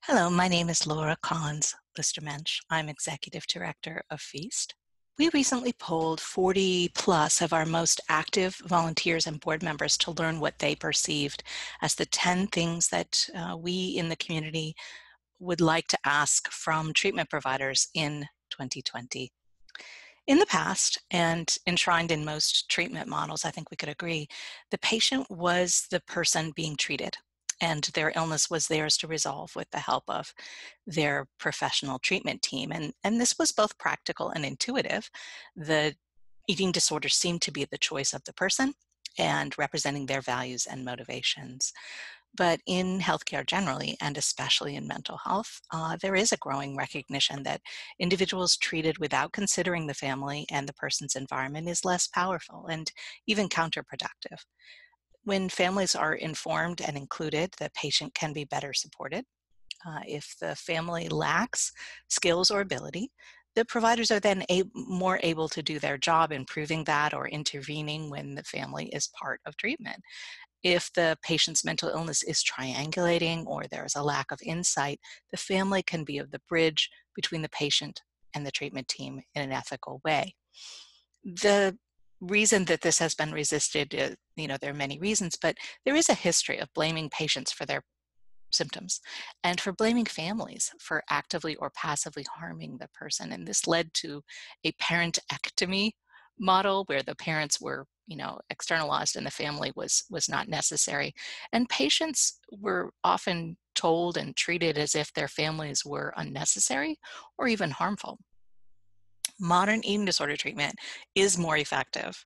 Hello, my name is Laura Collins Listermensch. I'm Executive Director of F.E.A.S.T. We recently polled 40 plus of our most active volunteers and board members to learn what they perceived as the 10 things that we in the community would like to ask from treatment providers in 2020. In the past, and enshrined in most treatment models, I think we could agree, the patient was the person being treated, and their illness was theirs to resolve with the help of their professional treatment team. And this was both practical and intuitive. The eating disorder seemed to be the choice of the person and representing their values and motivations. But in healthcare generally, and especially in mental health, there is a growing recognition that individuals treated without considering the family and the person's environment is less powerful and even counterproductive. When families are informed and included, the patient can be better supported. If the family lacks skills or ability, the providers are then more able to do their job improving that or intervening when the family is part of treatment. If the patient's mental illness is triangulating or there is a lack of insight, the family can be of the bridge between the patient and the treatment team in an ethical way. The reason that this has been resisted, there are many reasons, but there is a history of blaming patients for their symptoms and for blaming families for actively or passively harming the person. And this led to a parentectomy model where the parents were externalized and the family was not necessary, and patients were often told and treated as if their families were unnecessary or even harmful. Modern eating disorder treatment is more effective,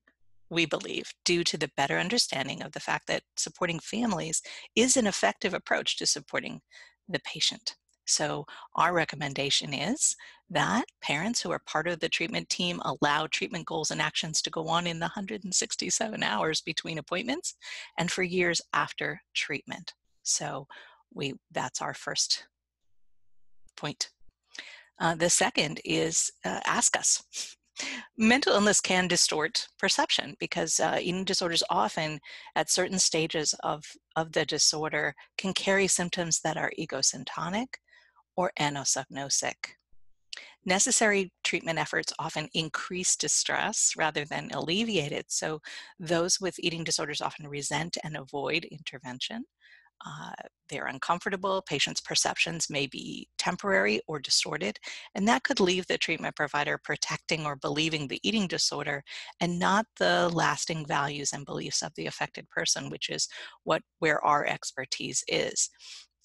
we believe, due to the better understanding of the fact that supporting families is an effective approach to supporting the patient. So our recommendation is that parents who are part of the treatment team allow treatment goals and actions to go on in the 167 hours between appointments and for years after treatment. So that's our first point. The second is ask us. Mental illness can distort perception because eating disorders often, at certain stages of the disorder, can carry symptoms that are egosyntonic or anosognosic. Necessary treatment efforts often increase distress rather than alleviate it, so those with eating disorders often resent and avoid intervention. Uh, they're uncomfortable, patients' perceptions may be temporary or distorted, and that could leave the treatment provider protecting or believing the eating disorder and not the lasting values and beliefs of the affected person, which is where our expertise is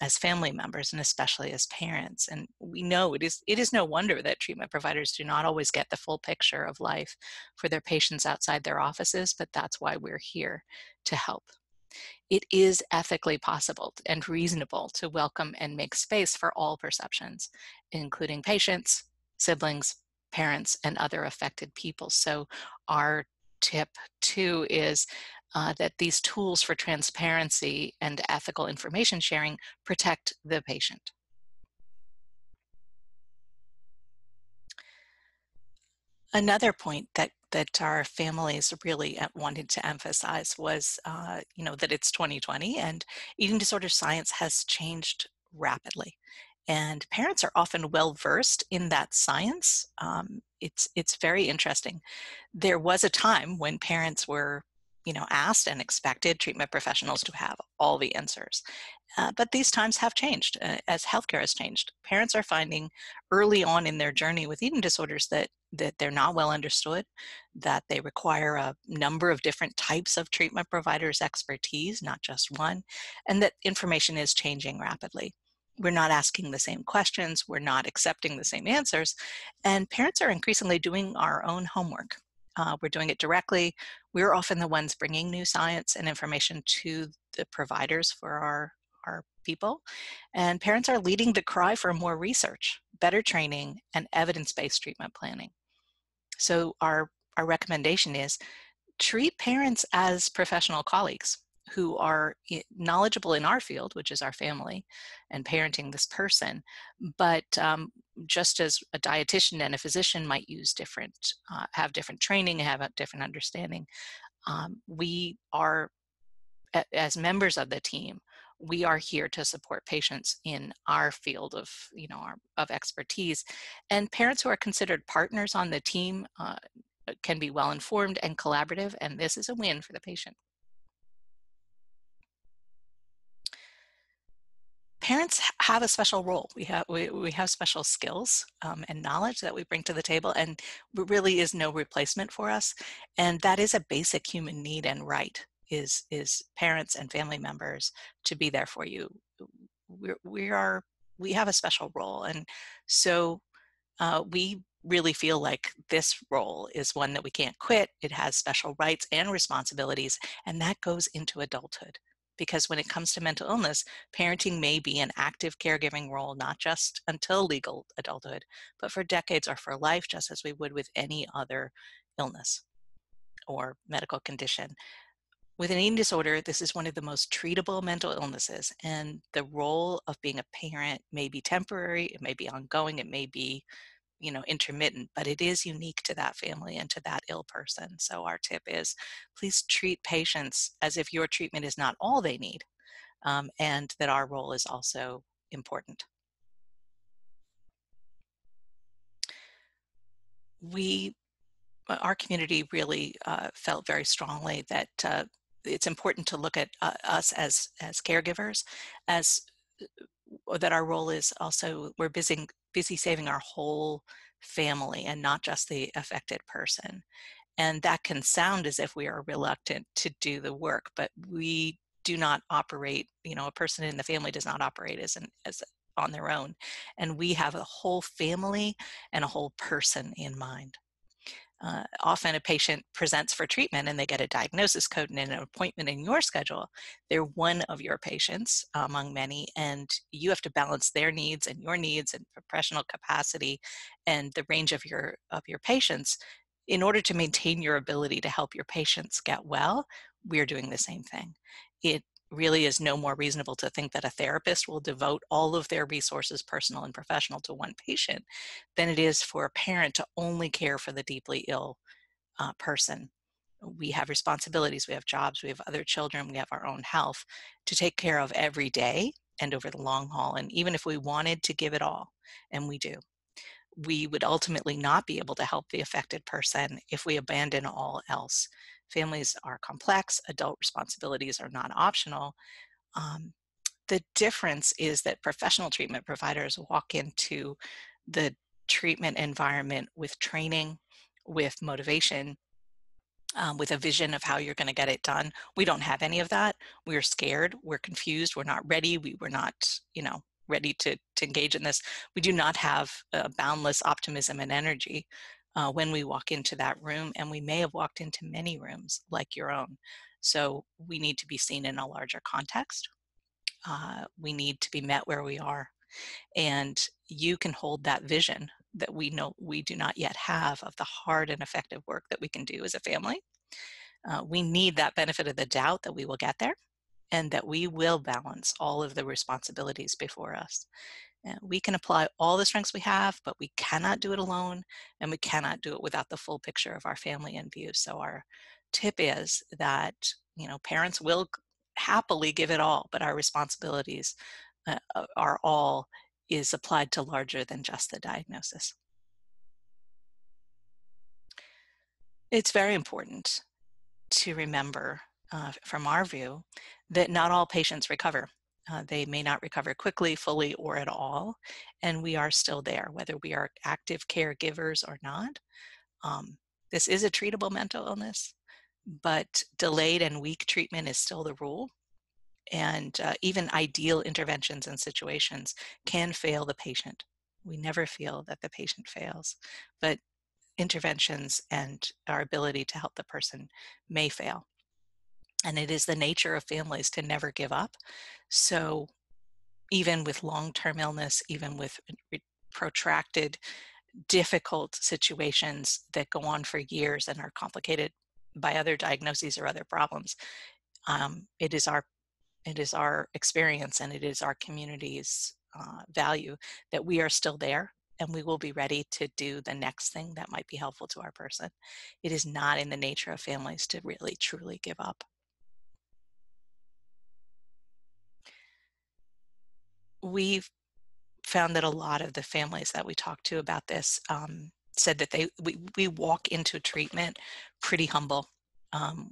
as family members and especially as parents. And we know it is no wonder that treatment providers do not always get the full picture of life for their patients outside their offices, but that's why we're here to help. It is ethically possible and reasonable to welcome and make space for all perceptions, including patients, siblings, parents, and other affected people. So our tip two is that these tools for transparency and ethical information sharing protect the patient. Another point that our families really wanted to emphasize was, that it's 2020 and eating disorder science has changed rapidly. And parents are often well versed in that science. It's very interesting. There was a time when parents were, asked and expected treatment professionals to have all the answers. But these times have changed as healthcare has changed. Parents are finding early on in their journey with eating disorders that they're not well understood, that they require a number of different types of treatment providers' expertise, not just one, and that information is changing rapidly. We're not asking the same questions, we're not accepting the same answers, and parents are increasingly doing our own homework. We're doing it directly. We're often the ones bringing new science and information to the providers for our people, and parents are leading the cry for more research, better training, and evidence-based treatment planning. So our recommendation is treat parents as professional colleagues who are knowledgeable in our field, which is our family, and parenting this person. But just as a dietitian and a physician might use have different training, have a different understanding, we are, as members of the team, We are here to support patients in our field of, of expertise. And parents who are considered partners on the team can be well informed and collaborative, and this is a win for the patient. Parents have a special role. We have special skills and knowledge that we bring to the table, and really is no replacement for us. And that is a basic human need and right, is parents and family members to be there for you. We have a special role, and so we really feel like this role is one that we can't quit. It has special rights and responsibilities, and that goes into adulthood. Because when it comes to mental illness, parenting may be an active caregiving role, not just until legal adulthood, but for decades or for life, just as we would with any other illness or medical condition. With an eating disorder, this is one of the most treatable mental illnesses, and the role of being a parent may be temporary, it may be ongoing, it may be intermittent, but it is unique to that family and to that ill person. So our tip is, please treat patients as if your treatment is not all they need, and that our role is also important. Our community really felt very strongly that it's important to look at us as caregivers, as that our role is also, we're busy saving our whole family and not just the affected person. And that can sound as if we are reluctant to do the work, but we do not operate, a person in the family does not operate as on their own. And we have a whole family and a whole person in mind. Often a patient presents for treatment and they get a diagnosis code and an appointment in your schedule. They're one of your patients among many, and you have to balance their needs and your needs and professional capacity and the range of your patients in order to maintain your ability to help your patients get well. We're doing the same thing. It really is no more reasonable to think that a therapist will devote all of their resources, personal and professional, to one patient than it is for a parent to only care for the deeply ill person. We have responsibilities, we have jobs, we have other children, we have our own health to take care of every day and over the long haul. And even if we wanted to give it all, and we do, we would ultimately not be able to help the affected person if we abandon all else. Families are complex, adult responsibilities are not optional. Um, the difference is that professional treatment providers walk into the treatment environment with training, with motivation, with a vision of how you're going to get it done. We don't have any of that. We're scared. We're confused. We're not ready. We were not, ready to engage in this. We do not have boundless optimism and energy when we walk into that room, and we may have walked into many rooms like your own. So we need to be seen in a larger context. We need to be met where we are. And you can hold that vision that we know we do not yet have of the hard and effective work that we can do as a family. We need that benefit of the doubt that we will get there and that we will balance all of the responsibilities before us. We can apply all the strengths we have, but we cannot do it alone, and we cannot do it without the full picture of our family in view. So our tip is that, parents will happily give it all, but our responsibilities are all is applied to larger than just the diagnosis. It's very important to remember, from our view, that not all patients recover. They may not recover quickly, fully, or at all, and we are still there, whether we are active caregivers or not. Um, this is a treatable mental illness, but delayed and weak treatment is still the rule. And even ideal interventions and situations can fail the patient. We never feel that the patient fails, but interventions and our ability to help the person may fail. And it is the nature of families to never give up. So even with long-term illness, even with protracted, difficult situations that go on for years and are complicated by other diagnoses or other problems, it is our experience, and it is our community's value that we are still there, and we will be ready to do the next thing that might be helpful to our person. It is not in the nature of families to really truly give up. we've found that a lot of the families that we talked to about this said that we walk into treatment pretty humble.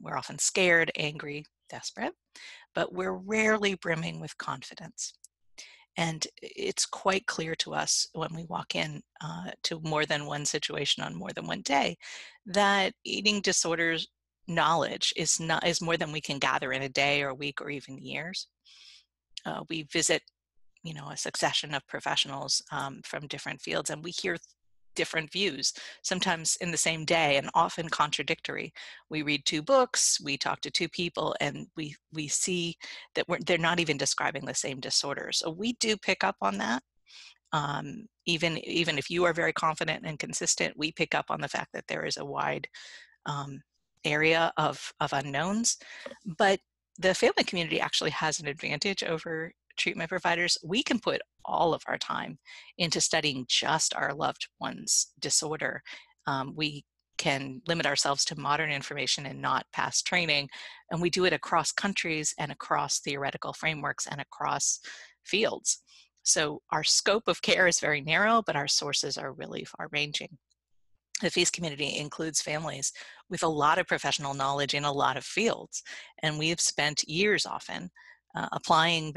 We're often scared, angry, desperate, but we're rarely brimming with confidence. And it's quite clear to us when we walk in to more than one situation on more than one day that eating disorders knowledge is more than we can gather in a day or a week or even years. We visit a succession of professionals from different fields, and we hear different views, sometimes in the same day and often contradictory. We read two books, we talk to two people, and we see that they're not even describing the same disorder. So we do pick up on that. Even if you are very confident and consistent, we pick up on the fact that there is a wide um, area of unknowns. But the family community actually has an advantage over treatment providers. We can put all of our time into studying just our loved one's disorder. We can limit ourselves to modern information and not past training. And we do it across countries and across theoretical frameworks and across fields. So our scope of care is very narrow, but our sources are really far ranging. The F.E.A.S.T community includes families with a lot of professional knowledge in a lot of fields, and we've spent years often applying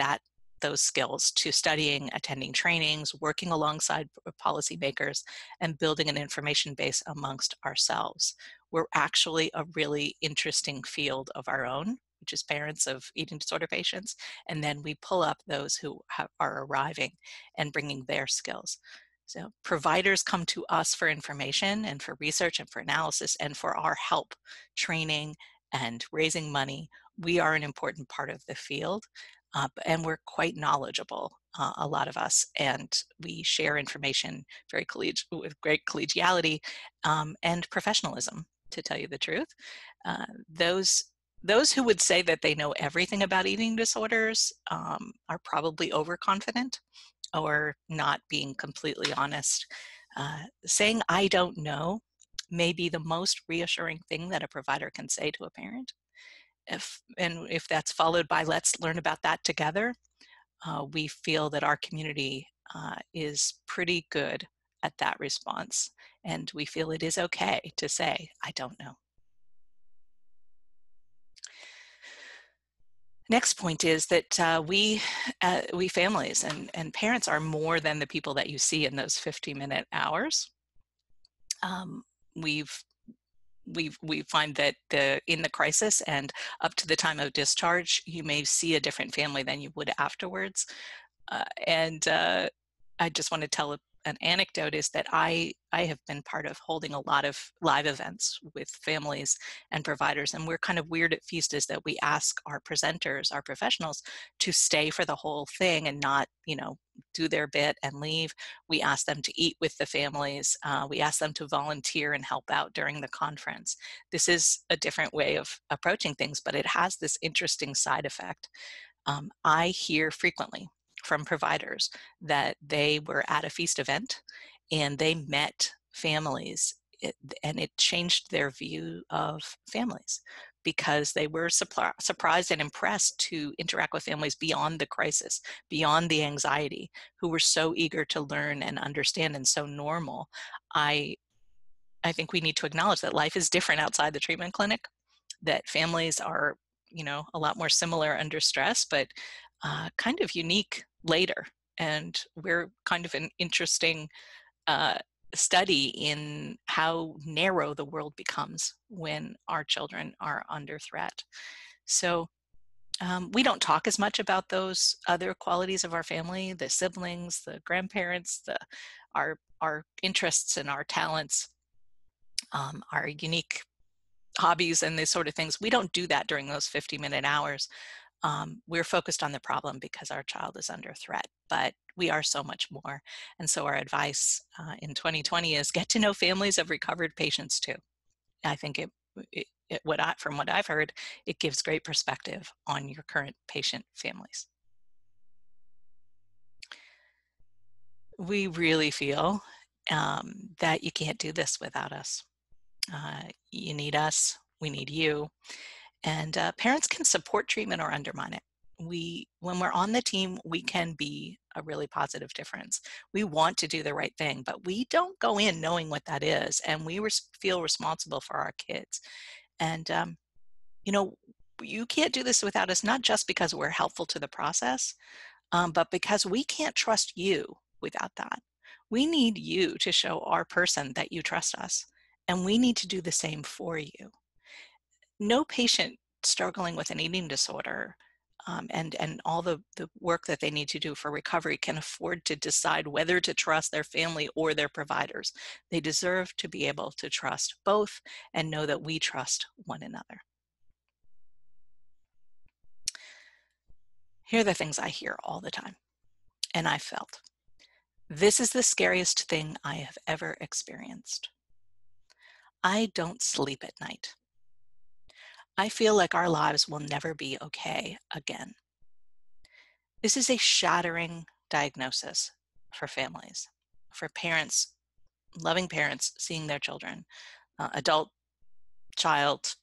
those skills to studying, attending trainings, working alongside policymakers, and building an information base amongst ourselves. We're actually a really interesting field of our own, which is parents of eating disorder patients, and then we pull up those who are arriving and bringing their skills. So providers come to us for information and for research and for analysis and for our help, training and raising money. We are an important part of the field, and we're quite knowledgeable, a lot of us, and we share information with great collegiality and professionalism, to tell you the truth. Uh, those those who would say that they know everything about eating disorders are probably overconfident or not being completely honest. Saying I don't know may be the most reassuring thing that a provider can say to a parent. If that's followed by let's learn about that together, we feel that our community is pretty good at that response. And we feel it is okay to say, I don't know. Next point is that we families and parents are more than the people that you see in those 50-minute hours. Um, we've we find that in the crisis and up to the time of discharge, you may see a different family than you would afterwards. And I just want to tell an anecdote is that I have been part of holding a lot of live events with families and providers, and we're kind of weird at F.E.A.S.T is that we ask our presenters, our professionals, to stay for the whole thing and not, do their bit and leave. We ask them to eat with the families. We ask them to volunteer and help out during the conference. This is a different way of approaching things, but it has this interesting side effect. I hear frequently from providers that they were at a F.E.A.S.T event and they met families, and it changed their view of families because they were surprised and impressed to interact with families beyond the crisis, beyond the anxiety, who were so eager to learn and understand and so normal. I think we need to acknowledge that life is different outside the treatment clinic, that families are, a lot more similar under stress, but kind of unique later. And we're kind of an interesting uh, study in how narrow the world becomes when our children are under threat. So we don't talk as much about those other qualities of our family, the siblings, the grandparents, our interests and our talents, our unique hobbies and these sort of things. We don't do that during those 50-minute hours. We're focused on the problem because our child is under threat, but we are so much more. And so our advice in 2020 is get to know families of recovered patients too. I think from what I've heard, it gives great perspective on your current patient families. We really feel that you can't do this without us. You need us, we need you, and parents can support treatment or undermine it. When we're on the team, we can be a really positive difference. We want to do the right thing, but we don't go in knowing what that is, and we feel responsible for our kids. And you know, you can't do this without us, not just because we're helpful to the process, but because we can't trust you without that. We need you to show our person that you trust us, and we need to do the same for you. No patient struggling with an eating disorder and all the work that they need to do for recovery can afford to decide whether to trust their family or their providers. They deserve to be able to trust both and know that we trust one another. Here are the things I hear all the time, and I felt. This is the scariest thing I have ever experienced. I don't sleep at night. I feel like our lives will never be okay again. This is a shattering diagnosis for families, for parents, loving parents seeing their children, adult, child,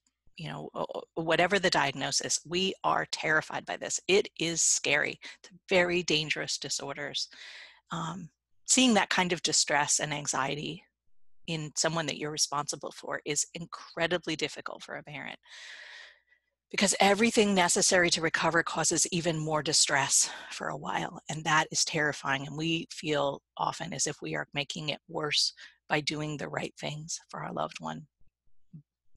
whatever the diagnosis, we are terrified by this. It is scary. It's very dangerous disorders. Um, Seeing that kind of distress and anxiety in someone that you're responsible for is incredibly difficult for a parent, because everything necessary to recover causes even more distress for a while, and that is terrifying. And we feel often as if we are making it worse by doing the right things for our loved one.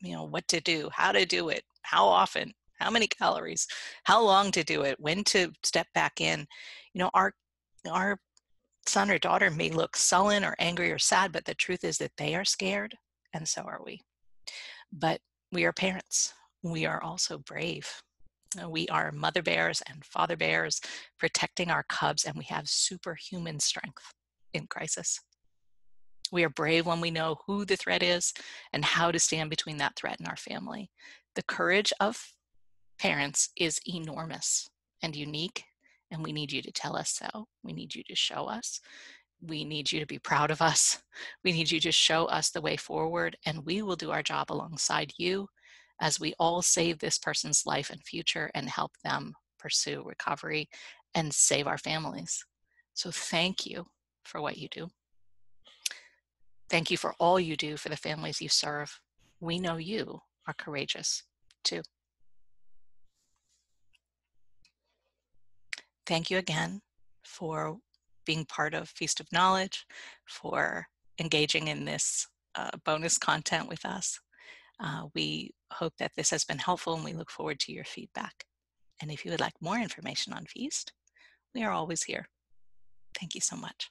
What to do, how to do it, how often, how many calories, how long to do it, when to step back in. Our son or daughter may look sullen or angry or sad, but the truth is that they are scared, and so are we. But we are parents. We are also brave. We are mother bears and father bears protecting our cubs, and we have superhuman strength in crisis. We are brave when we know who the threat is and how to stand between that threat and our family. The courage of parents is enormous and unique, and we need you to tell us so. We need you to show us. We need you to be proud of us. We need you to show us the way forward, and we will do our job alongside you as we all save this person's life and future and help them pursue recovery and save our families. So thank you for what you do. Thank you for all you do for the families you serve. We know you are courageous too. Thank you again for being part of Feast of Knowledge, for engaging in this bonus content with us. We hope that this has been helpful, and we look forward to your feedback. And if you would like more information on Feast, we are always here. Thank you so much.